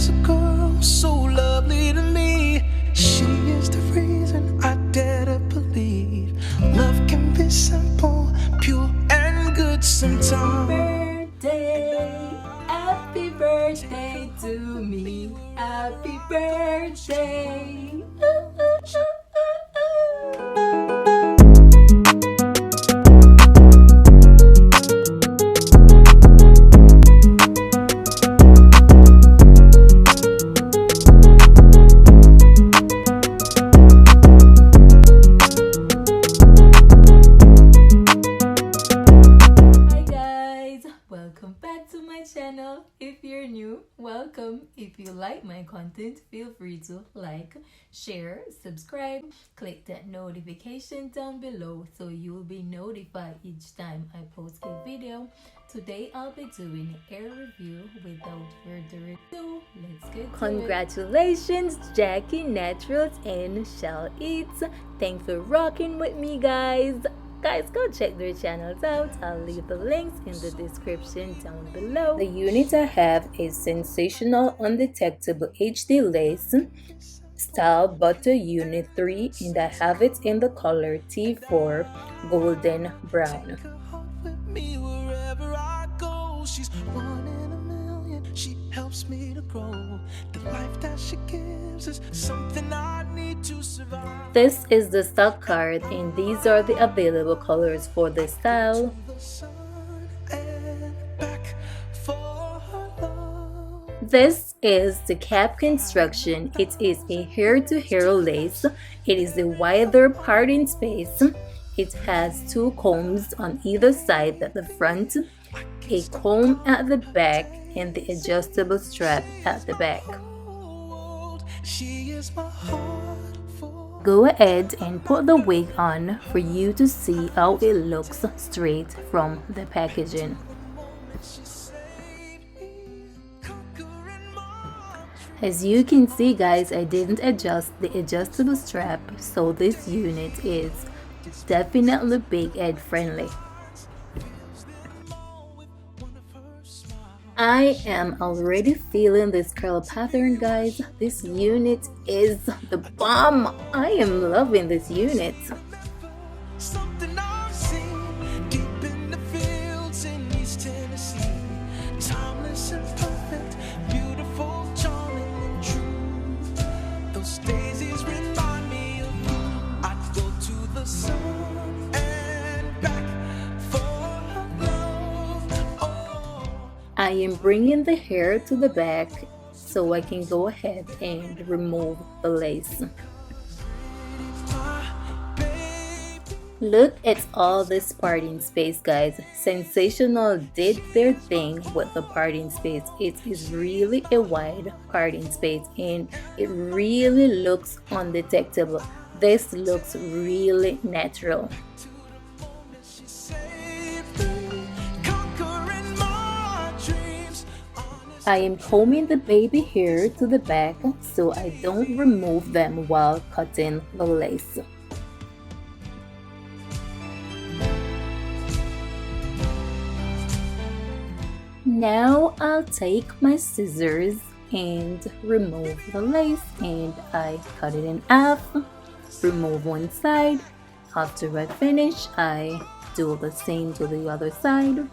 There's a girl so lovely to me. She is the reason I dare to believe love can be simple, pure and good sometimes. Happy birthday to me. Happy birthday. Ooh, ooh, ooh, ooh, ooh. Welcome back to my channel. If you're new, welcome. If you like my content, feel free to like, share, subscribe, click that notification down below so you'll be notified each time I post a video. Today I'll be doing a review. Without further ado, let's get to Congratulations, Jackie Naturals and Shall Eats. Thanks for rocking with me, guys. Guys, go check their channels out. I'll leave the links in the description down below. The unit I have is Sensational Undetectable HD Lace Style Butta Unit 3, and I have it in the color T4 Golden Brown. She's one in a million. She helps me to grow. The life that she gives is something I need to survive. This is the stock card, and these are the available colors for this style. This is the cap construction. It is a hair-to-hair lace. It is a wider parting space. It has two combs on either side at the front, a comb at the back, and the adjustable strap at the back. Go ahead and put the wig on for you to see how it looks straight from the packaging. As you can see, guys, I didn't adjust the adjustable strap, so this unit is definitely big head friendly. I am already feeling this curl pattern, guys. This unit is the bomb. I am loving this unit. Something I've seen deep in the fields in East Tennessee. Timeless and perfect, beautiful, charming and true. Those daisies remind me of you. I'd go to the sun and back for love. Oh. I am bringing the hair to the back so I can go ahead and remove the lace. Look at all this parting space, guys. Sensational did their thing with the parting space. It is really a wide parting space and it really looks undetectable. This looks really natural. I am combing the baby hair to the back so I don't remove them while cutting the lace. Now I'll take my scissors and remove the lace, and I cut it in half, remove one side. After I finish, I do the same to the other side.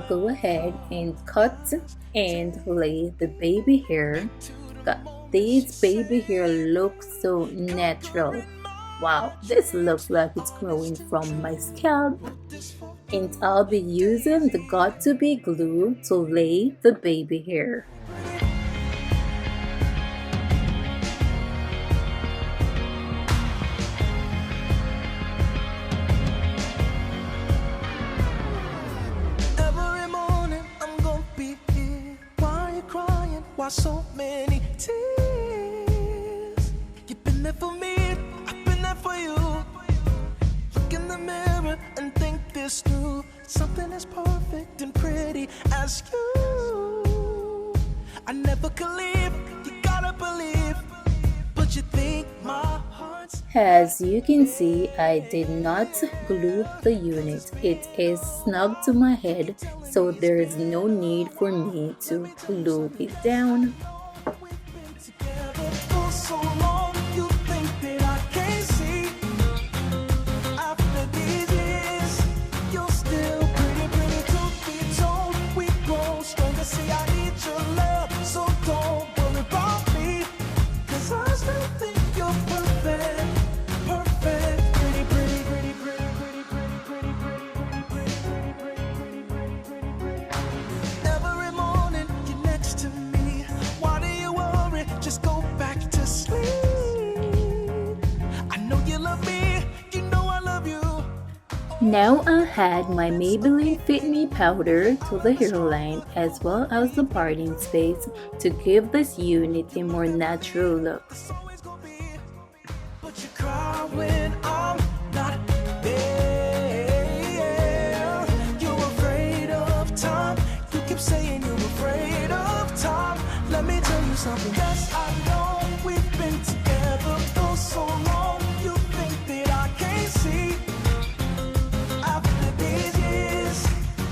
go ahead and cut and lay the baby hair. God, these baby hair look so natural. Wow, this looks like it's growing from my scalp. And I'll be using the got-to-be glue to lay the baby hair. Every morning I'm gonna be here. Why you crying? Why so many tears? You've been there for me, I've been there for you. Look in the mirror and think this through. Something as perfect and pretty as you. I never could leave, you gotta believe. But you think my heart's. As you can see, I did not glue the unit. It is snug to my head, so there is no need for me to glue it down. We've been together for so long, you think that I can't see. After these years, you're still pretty, pretty to be told. We grow stronger, see I need your love, so don't worry about me. 'Cause I still think you're perfect, perfect, pretty, pretty, pretty, pretty, pretty, pretty, pretty, pretty, pretty, pretty, pretty, pretty, pretty, pretty, pretty. Every morning you're next to me. Why do you worry? Just go back to sleep. I know you love me, you know I love you. Now I'll add my Maybelline Fit Me powder to the hairline as well as the parting space to give this unit a more natural look. Always gonna be, but you cry when I'm not there. You're afraid of time. You keep saying you're afraid of time. Let me tell you something. Yes, I know we've been together for so long. You think that I can't see. After these years,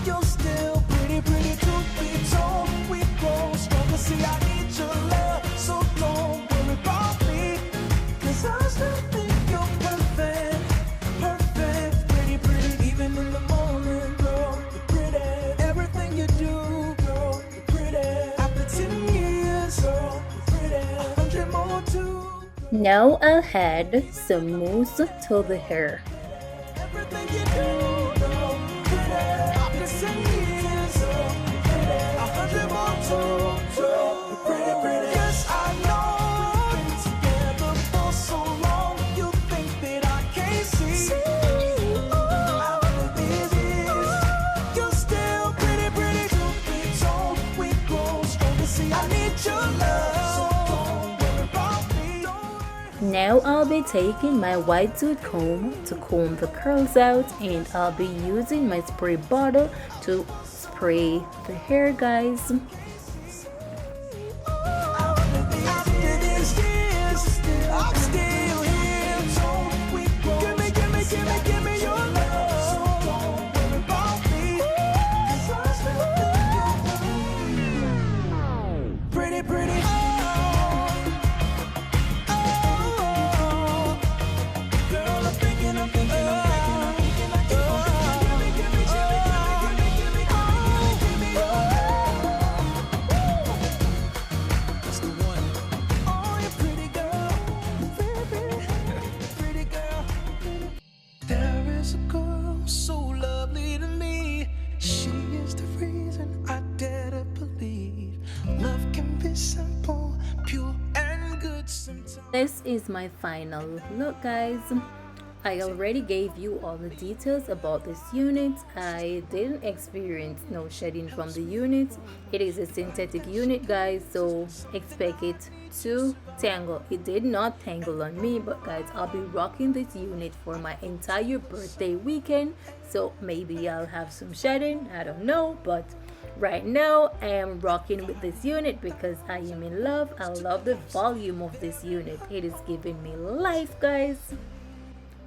you're still pretty, pretty to be told. We grow stronger, see I need your love, so don't worry about me. 'Cause I still think you're perfect, perfect, pretty, pretty. Even in the morning, girl, you're pretty. Everything you do, girl, you're pretty. After 10 years, girl, you're pretty. 100 more too. Now I'll add some mousse to the hair. Everything you do, girl, pretty. After 10 years, girl, pretty. 100 more too, girl, you're pretty, pretty. Yes, I know we've been together for so long. You think that I can't see. After these years, you're still pretty, pretty to be told. We grow stronger, see I need your love, so don't worry about me. Don't worry. Now I'll be taking my white tooth comb to comb the curls out, and I'll be using my spray bottle to spray the hair, guys. After these years, I'm still here. So we grow. Give me your love. So don't worry about me. 'Cause I still think you're pretty, pretty. Girl, I'm thinking, I'm thinking, I'm thinking, I'm thinking like you. Give me, That's the one. Oh, you pretty girl, pretty girl. There is a girl so lovely to me. She is the reason I dare to believe love can be simple, pure and good sometimes. This is my final look, guys. I already gave you all the details about this unit. I didn't experience no shedding from the unit. It is a synthetic unit, guys, so expect it to tangle. It did not tangle on me, but guys, I'll be rocking this unit for my entire birthday weekend, so maybe I'll have some shedding, I don't know, but right now I am rocking with this unit because I am in love. I love the volume of this unit. It is giving me life, guys.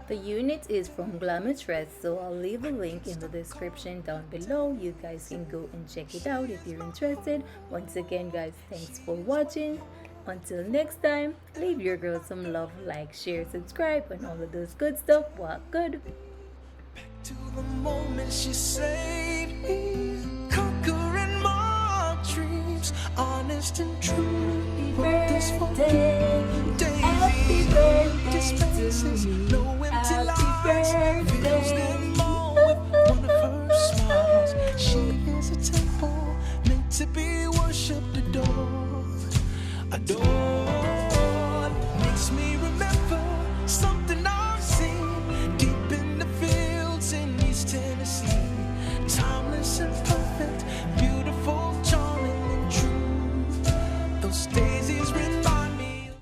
The unit is from Glamourtress, so I'll leave a link in the description down below. You guys can go and check it out if you're interested. Once again, guys, thanks for watching. Until next time, leave your girl some love, like, share, subscribe, and all of those good stuff. What good? To the moment she saved me, conquering my dreams, honest and true. Wrote this for you, Daisy. Dispenses no empty lies, fills them all with one of her smiles. She is a temple meant to be worshipped, adored, adored.